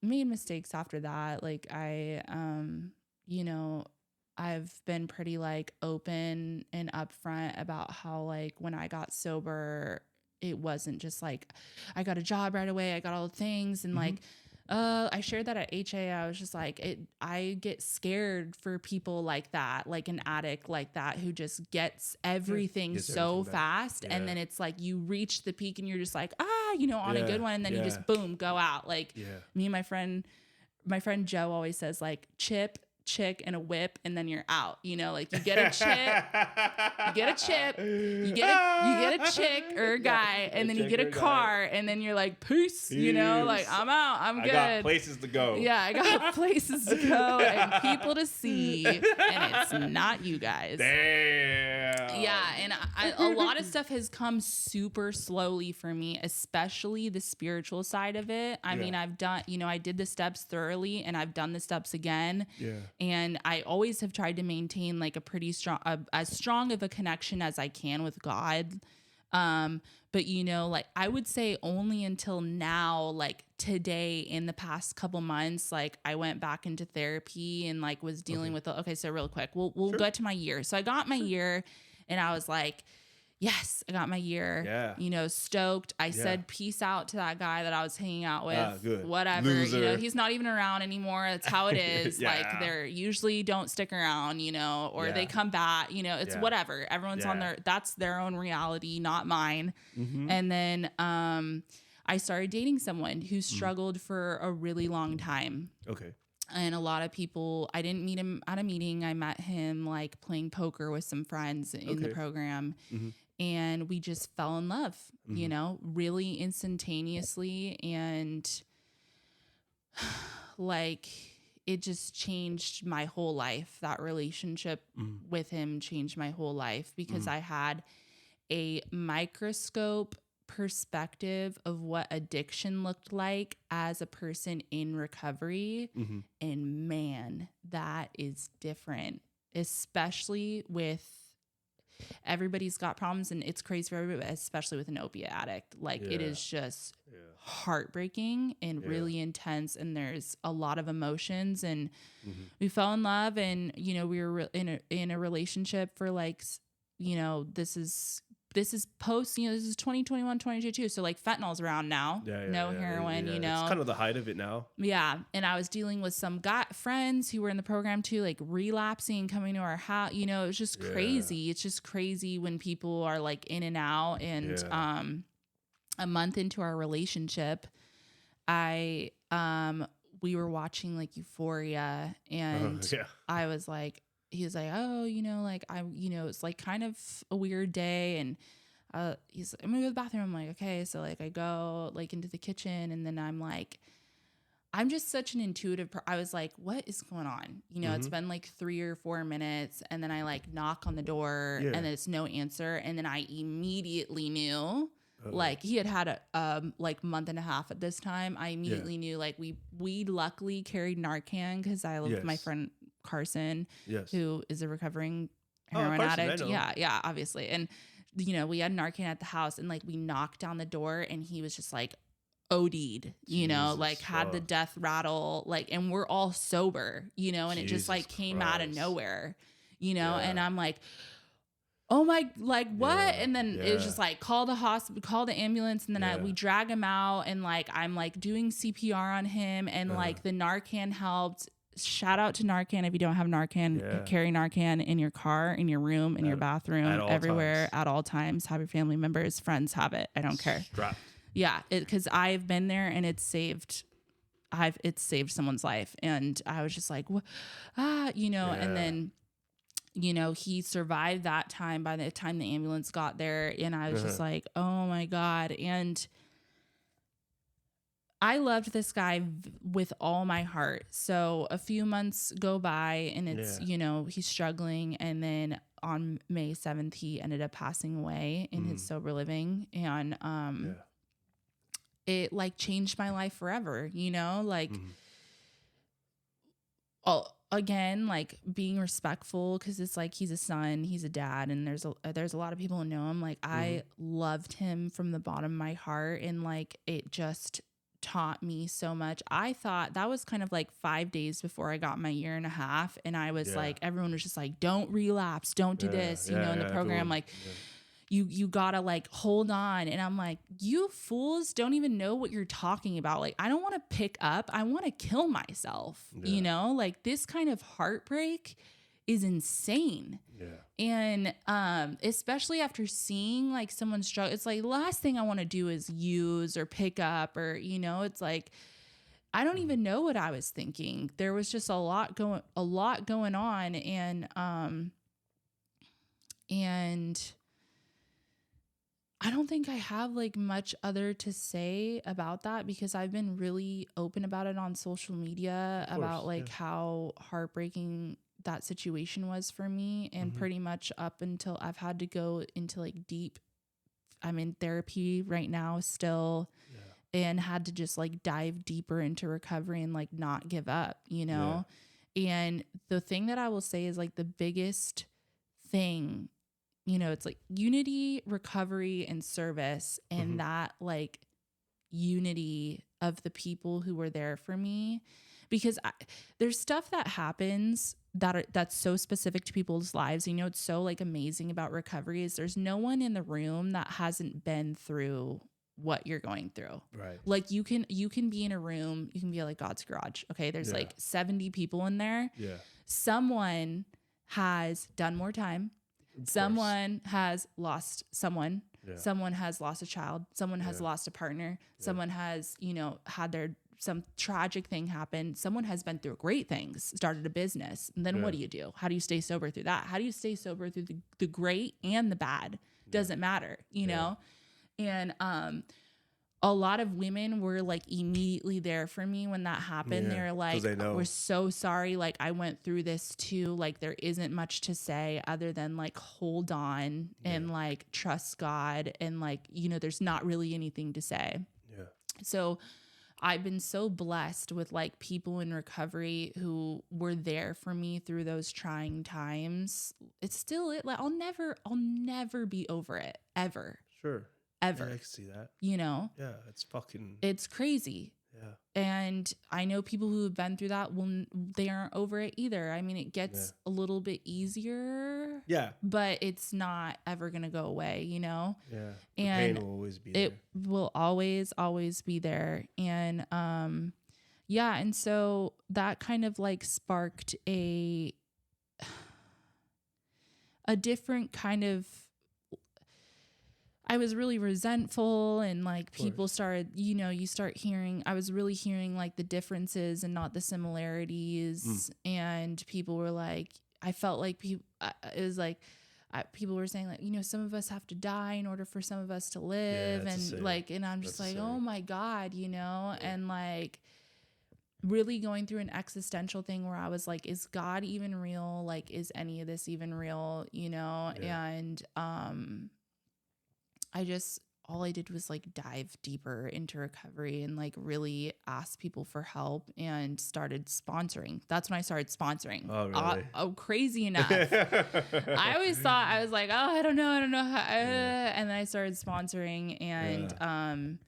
made mistakes after that. Like you know, I've been pretty like open and upfront about how like when I got sober, it wasn't just like I got a job right away. I got all the things and like I shared that at HA. I was just like, I get scared for people like that, like an addict like that who just gets everything so fast. And then it's like you reach the peak and you're just like, you know, on a good one. And then you just boom, go out. Like me and my friend Joe always says like chip, chick, and a whip, and then you're out. You know, like you get a chip, you get a chip, you get a chick or a guy, and then you get a car, and then you're like, peace. You know, like I'm out, I'm good. I got places to go. Yeah, I got places to go and people to see, and it's not you guys. Damn. Yeah, and a lot of stuff has come super slowly for me, especially the spiritual side of it. I mean, I've done, you know, I did the steps thoroughly, and I've done the steps again. Yeah. And I always have tried to maintain like a pretty strong, as strong of a connection as I can with God. But you know, like I would say only until now, like today in the past couple months, like I went back into therapy and like was dealing with, so real quick, we'll go to my year. So I got my year and I was like, yes, I got my year. Yeah. You know, stoked. I said peace out to that guy that I was hanging out with. Good. Whatever. Loser. You know, he's not even around anymore. That's how it is. Like they're usually don't stick around, you know, or they come back, you know, it's whatever. Everyone's on that's their own reality, not mine. And then I started dating someone who struggled for a really long time. Okay. And a lot of people, I didn't meet him at a meeting. I met him like playing poker with some friends in the program. And we just fell in love, you know, really instantaneously. And like, it just changed my whole life. That relationship with him changed my whole life because I had a microscope perspective of what addiction looked like as a person in recovery. And man, that is different, especially with everybody's got problems and it's crazy for everybody, especially with an opiate addict. Like it is just heartbreaking and really intense. And there's a lot of emotions and we fell in love and, you know, we were in a relationship for like, you know, this is post, you know, this is 2021, 2022. So like fentanyl's around now, heroin, you know, it's kind of the height of it now. Yeah. And I was dealing with some friends who were in the program too, like relapsing, coming to our house, you know, it was just crazy. It's just crazy when people are like in and out. And, a month into our relationship, I we were watching like Euphoria, and Yeah. I was like, he was like, oh, like it's like kind of a weird day, and he's like, I'm gonna go to the bathroom. I'm like, okay. So like I go like into the kitchen, and then I'm like, I'm just such an intuitive I was like, what is going on? It's been like 3 or 4 minutes, and then I like knock on the door, Yeah. and then it's no answer, and then I immediately knew. Like he had a like month and a half at this time. I immediately knew, like we luckily carried Narcan because I live with my friend Carson, who is a recovering heroin addict. Yeah, obviously. And we had Narcan at the house, and like we knocked down the door, and he was just like OD'd, like had the death rattle, like, and we're all sober, and it just like came out of nowhere, and I'm like, oh my, like what? And then it was just like, call the hospital, call the ambulance. And then we drag him out, and like, I'm like doing CPR on him, and like the Narcan helped. Shout out to Narcan. If you don't have Narcan, carry Narcan in your car, in your room, in your bathroom, everywhere at all times. Have your family members, friends have it. I don't care. Strapped. Yeah. Cause I've been there, and it's saved someone's life. And I was just like, and then, he survived that time by the time the ambulance got there. And I was just like, oh my God. And I loved this guy with all my heart. So a few months go by, and it's, he's struggling. And then on May 7th, he ended up passing away in his sober living. And it like changed my life forever, like, again, like being respectful, because it's like he's a son, he's a dad, and there's a lot of people who know him. Like I loved him from the bottom of my heart, and like it just taught me so much. I thought that was kind of like 5 days before I got my 1.5 years, and I was like, everyone was just like, don't relapse, don't do this, in the program, like you gotta like hold on. And I'm like, you fools don't even know what you're talking about. Like, I don't want to pick up. I want to kill myself, like this kind of heartbreak is insane. And especially after seeing like someone struggle, it's like the last thing I want to do is use or pick up, or, it's like, I don't even know what I was thinking. There was just a lot going on. And I don't think I have like much other to say about that, because I've been really open about it on social media about like how heartbreaking that situation was for me. And pretty much up until I've had to go into like I'm in therapy right now still, and had to just like dive deeper into recovery and like not give up, And the thing that I will say is like the biggest thing, it's like unity, recovery, and service, and that like unity of the people who were there for me, because there's stuff that happens that's so specific to people's lives. It's so like amazing about recovery is there's no one in the room that hasn't been through what you're going through. Right. Like you can be in a room, you can be like God's garage. Okay. There's like 70 people in there. Yeah. Someone has done more time. Someone has lost someone. Someone has lost a child. Someone has lost a partner. Someone has, had some tragic thing happen. Someone has been through great things, started a business. And then what do? How do you stay sober through that? How do you stay sober through the great and the bad? Doesn't matter, know? And a lot of women were like immediately there for me when that happened. They're like, we're so sorry. Like I went through this too. Like there isn't much to say other than like, hold on and like trust God. And like, there's not really anything to say. Yeah. So I've been so blessed with like people in recovery who were there for me through those trying times. It's still like, I'll never be over it ever. Sure. Ever. Yeah, I can see that. Yeah, it's crazy. Yeah. And I know people who have been through that they aren't over it either. I mean, it gets a little bit easier. Yeah. But it's not ever going to go away, Yeah. The pain will always be there. It will always be there. And and so that kind of like sparked a different kind of, I was really resentful, and like people started, you start hearing, I was really hearing like the differences and not the similarities. And people were like, I felt like people, it was like, people were saying like, some of us have to die in order for some of us to live. And like, and I'm just like, oh my God, and like really going through an existential thing where I was like, is God even real? Like, is any of this even real? And, all I did was like dive deeper into recovery and like really ask people for help and started sponsoring. That's when I started sponsoring. Oh, really? Crazy enough. I always thought, I was like, I don't know how, and then I started sponsoring, and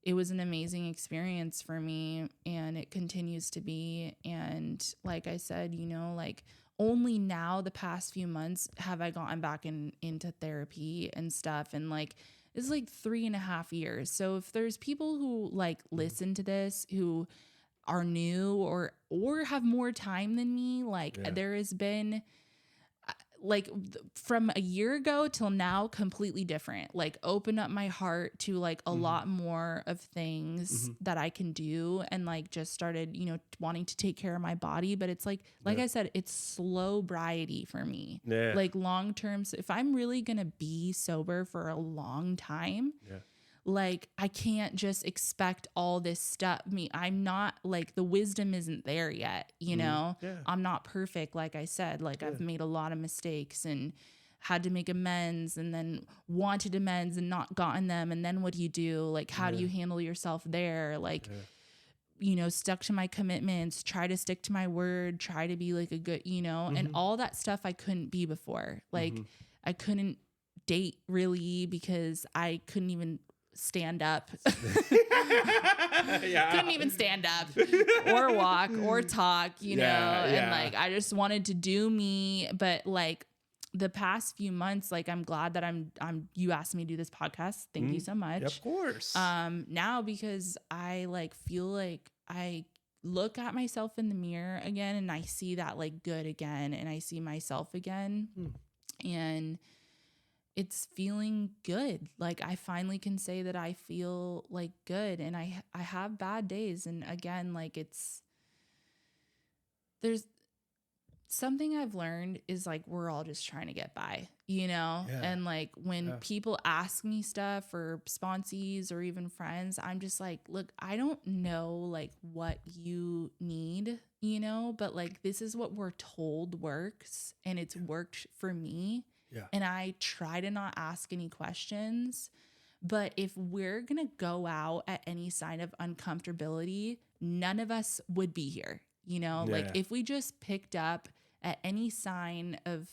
it was an amazing experience for me, and it continues to be. And like I said, like only now the past few months have I gotten back into therapy and stuff. And like, it's like 3.5 years. So if there's people who like listen to this who are new or have more time than me, like there has been like from a year ago till now, completely different. Like open up my heart to like a lot more of things that I can do, and like just started, wanting to take care of my body. But it's like I said, it's slow briety for me. Like long term. So if I'm really gonna be sober for a long time, like I can't just expect all this stuff. I'm not like, the wisdom isn't there yet, I'm not perfect. Like I said, like I've made a lot of mistakes and had to make amends, and then wanted amends and not gotten them. And then what do you do? Like, how do you handle yourself there? Like, stuck to my commitments, try to stick to my word, try to be like a good, and all that stuff I couldn't be before. Like I couldn't date really because I couldn't even stand up. Couldn't even stand up or walk or talk, and like I just wanted to do me. But like the past few months, like I'm glad that I'm you asked me to do this podcast. Thank you so much. Of course. Now, because I like feel like I look at myself in the mirror again, and I see that like good again, and I see myself again, and it's feeling good. Like I finally can say that I feel like good, and I have bad days. And again, like there's something I've learned is like, we're all just trying to get by, and like when people ask me stuff, or sponsees or even friends, I'm just like, look, I don't know like what you need, but like, this is what we're told works, and it's worked for me. And I try to not ask any questions. But if we're going to go out at any sign of uncomfortability, none of us would be here. Like if we just picked up at any sign of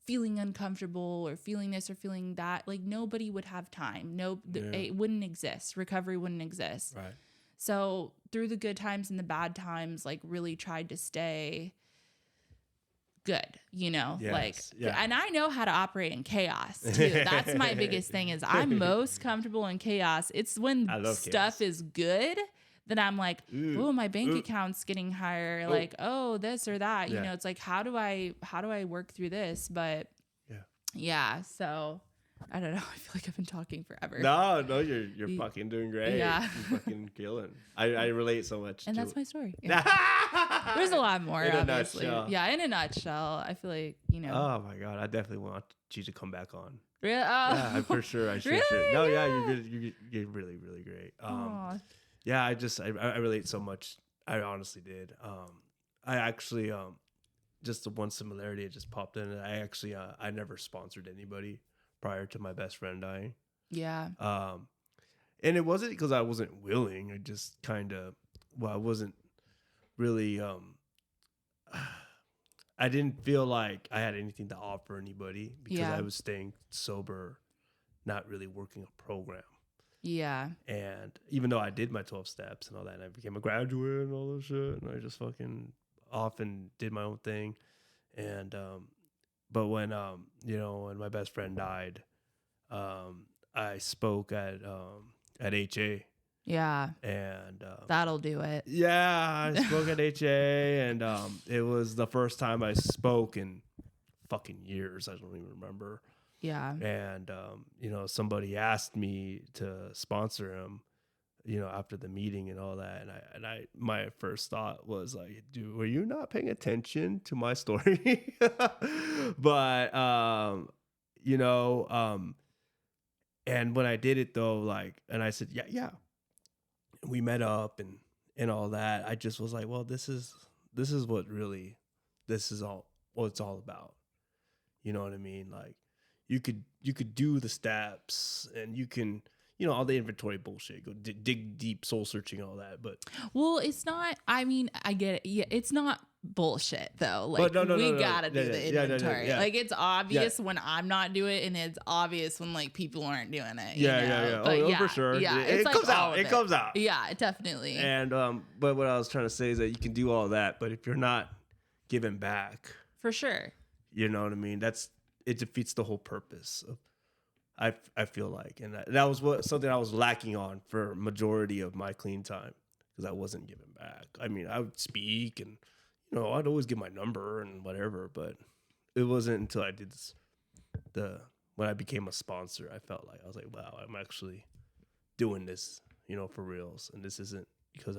feeling uncomfortable or feeling this or feeling that, like nobody would have time. It wouldn't exist. Recovery wouldn't exist. Right. So through the good times and the bad times, like really tried to stay good, and I know how to operate in chaos too. That's my biggest thing, is I'm most comfortable in chaos. It's when stuff is good that I'm like, oh, my bank account's getting higher, like, oh, this or that, it's like, how do I work through this? But so I don't know. I feel like I've been talking forever. No, you're fucking doing great. Yeah. You're fucking killing. I relate so much. And that's my story. Yeah. There's a lot more, obviously. Yeah, in a nutshell. I feel like, Oh my God, I definitely want you to come back on. Really? Oh. Yeah, for sure. I should. Really? No, yeah, you're good. You're really, really great. Yeah, I relate so much. I honestly did. I actually, just the one similarity that just popped in. I actually, I never sponsored anybody prior to my best friend dying. Yeah. And it wasn't because I wasn't willing. I just kind of, I wasn't really, I didn't feel like I had anything to offer anybody because I was staying sober, not really working a program. Yeah. And even though I did my 12 steps and all that, and I became a graduate and all this shit, and I just fucking off and did my own thing. And, but when, when my best friend died, I spoke at HA. Yeah. And, that'll do it. Yeah, I spoke at HA, and, it was the first time I spoke in fucking years. I don't even remember. Yeah. And, somebody asked me to sponsor him, after the meeting and all that. My first thought was like, dude, were you not paying attention to my story? But, you know, um, and when I did it though, like, and I said, yeah, yeah, we met up and all that. I just was like, well, this is what really, this is all what it's all about. You know what I mean? Like, you could do the steps, and you can, all the inventory bullshit, go dig deep, soul searching, all that. But Well, it's not, I mean, I get it. Yeah, it's not bullshit though. Like, no, no, we no, no, gotta do yeah, the yeah, no, no, inventory. yeah, Like, it's obvious when I'm not doing it, and it's obvious when like people aren't doing it. yeah, You know? yeah, yeah. But Oh, yeah, for sure. yeah, It it's like comes all out. of It comes out. Yeah, definitely. And but what I was trying to say is that you can do all that, but if you're not giving back, For sure. you know what I mean? It defeats the whole purpose of. I feel like, and that was something I was lacking on for majority of my clean time, because I wasn't giving back. I mean, I would speak, and I'd always give my number and whatever, but it wasn't until I did when I became a sponsor, I felt like I was like, wow, I'm actually doing this, for reals, and this isn't because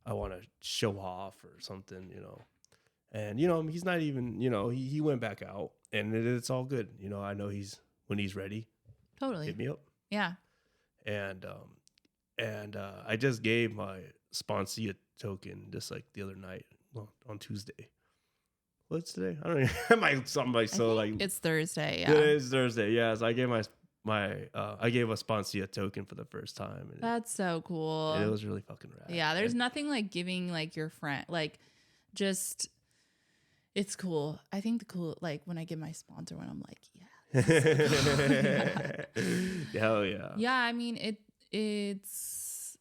I want to show off or something, And he's not even, he went back out, and it's all good. I know when he's ready, Totally. hit me up. Yeah. And I just gave my sponsee a token just like the other night, well, on Tuesday. What's today? I don't know. Somebody so like it's Thursday. Yeah. It is Thursday. Yeah. So I gave I gave a sponsee a token for the first time. And That's so cool. it was really fucking rad. Yeah. There's nothing like giving like your friend, like just, it's cool. I think like when I give my sponsor one, I'm like, yeah. Hell yeah. Yeah, I mean it's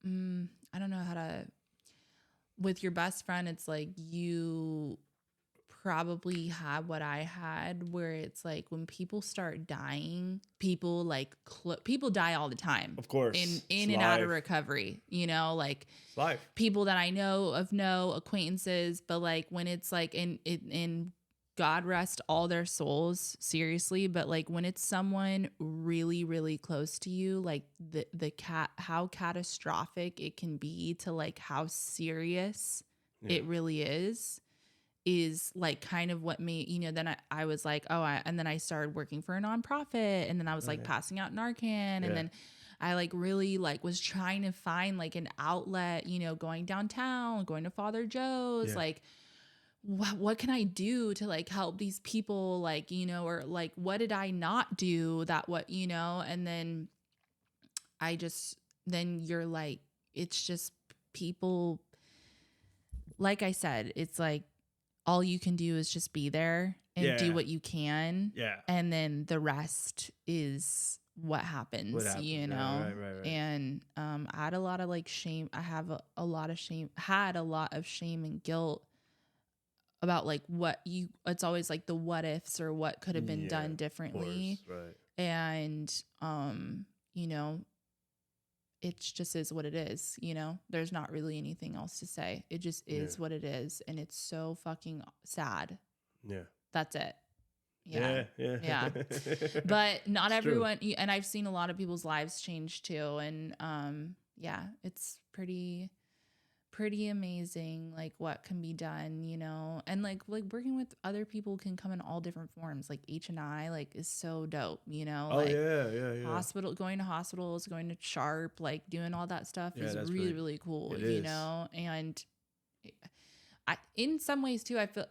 I don't know how to, with your best friend, it's like you probably had what I had, where it's like when people start dying, people like people die all the time. Of course. In and out of recovery, like it's life. People that I know acquaintances, but like when it's like in God rest all their souls, seriously, but like when it's someone really, really close to you, like how catastrophic it can be to like how serious it really is like kind of what made, then I was like, and then I started working for a nonprofit, and then I was like passing out Narcan, and then I like really like was trying to find like an outlet, going downtown, going to Father Joe's, like what can I do to like help these people, like, or like what did I not do that and then then you're like, it's just people, like I said, it's like all you can do is just be there and do what you can. Yeah. And then the rest is what happens, Right. And I had a lot of like shame. I have a lot of shame, had a lot of shame and guilt about like it's always like the what ifs or what could have been done differently. Course, right. And, it just is what it is, there's not really anything else to say. It just is what it is. And it's so fucking sad. Yeah. That's it. Yeah. But not everyone, and I've seen a lot of people's lives change too. And, it's pretty amazing, like what can be done, and like working with other people can come in all different forms. Like H&I like is so dope, yeah. Going to hospitals, going to Sharp, like doing all that stuff is really, really cool, and in some ways too, I feel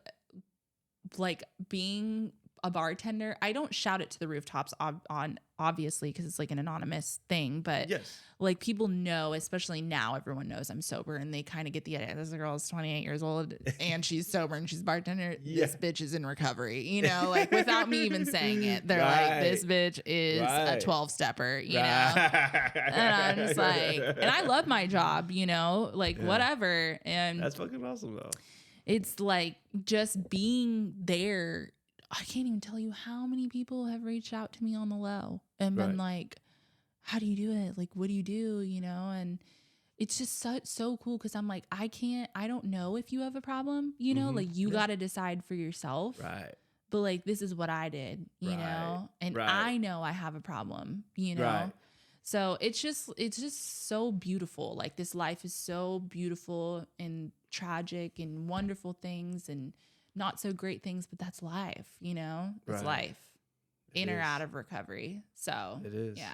like being a bartender, I don't shout it to the rooftops on obviously because it's like an anonymous thing, but like people know, especially now, everyone knows I'm sober, and they kind of get the idea. This girl is 28 years old and she's sober and she's a bartender. This bitch is in recovery, like without me even saying it. They're like, this bitch is a 12-stepper, know? And I'm just like, and I love my job, like whatever. And that's fucking awesome though. It's like just being there. I can't even tell you how many people have reached out to me on the low and been like, how do you do it? Like, what do you do? And it's just so cool because I'm like, I don't know if you have a problem, you know, like you got to decide for yourself. Right. But like, this is what I did, you know, and I know I have a problem, you know. Right. So it's just so beautiful. Like this life is so beautiful and tragic and wonderful things and not so great things, but that's life, you know. It's life. In or out of recovery. So it is. Yeah.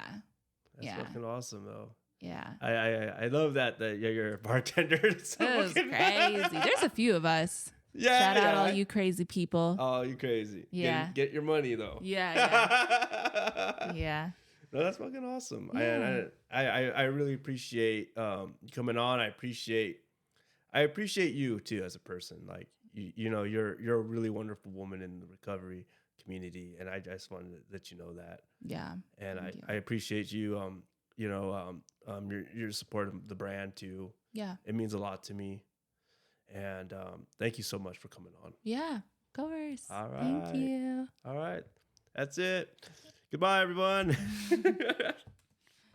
That's fucking awesome though. Yeah. I love that you're a bartender. It's so it was crazy. There's a few of us. Yeah. Shout out all you crazy people. Oh, you crazy. Yeah. Get your money though. Yeah. Yeah. No, that's fucking awesome. Yeah. I really appreciate you coming on. I appreciate you too as a person. Like you know, you're a really wonderful woman in the recovery community, and I just wanted to let you know that. Yeah. And I appreciate you you know your support of the brand too. Yeah. It means a lot to me. And thank you so much for coming on. Yeah. Of course. All right. Thank you. All right. That's it. Goodbye, everyone.